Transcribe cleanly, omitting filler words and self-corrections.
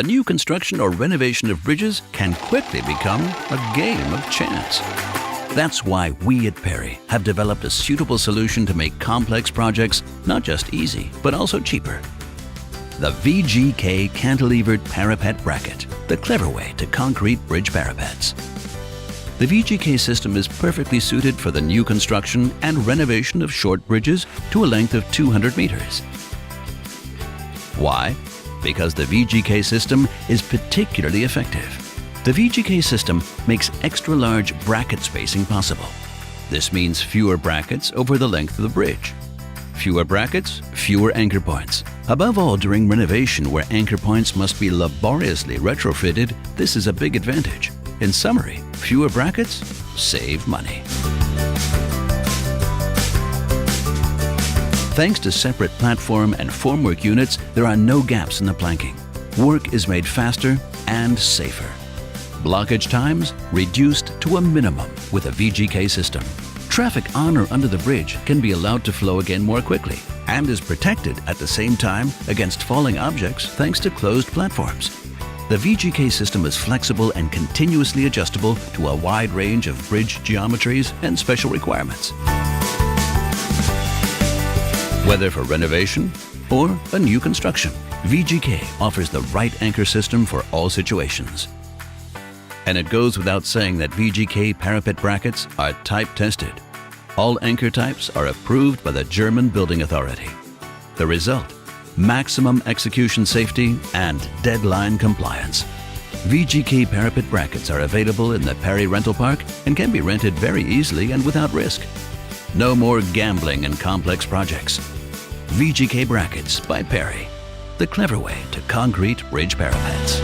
the new construction or renovation of bridges can quickly become a game of chance. That's why we at PERI have developed a suitable solution to make complex projects not just easy, but also cheaper. The VGK Cantilevered Parapet Bracket, the clever way to concrete bridge parapets. The VGK system is perfectly suited for the new construction and renovation of short bridges to a length of 200 meters. Why? Because the VGK system is particularly effective. The VGK system makes extra-large bracket spacing possible. This means fewer brackets over the length of the bridge. Fewer brackets, fewer anchor points. Above all, during renovation where anchor points must be laboriously retrofitted, this is a big advantage. In summary, fewer brackets save money. Thanks to separate platform and formwork units, there are no gaps in the planking. Work is made faster and safer. Blockage times reduced to a minimum with a VGK system. Traffic on or under the bridge can be allowed to flow again more quickly and is protected at the same time against falling objects thanks to closed platforms. The VGK system is flexible and continuously adjustable to a wide range of bridge geometries and special requirements. Whether for renovation or a new construction, VGK offers the right anchor system for all situations. And it goes without saying that VGK parapet brackets are type tested. All anchor types are approved by the German Building Authority. The result: maximum execution safety and deadline compliance. VGK parapet brackets are available in the PERI rental park and can be rented very easily and without risk. No more gambling in complex projects. VGK brackets by PERI, the clever way to concrete bridge parapets.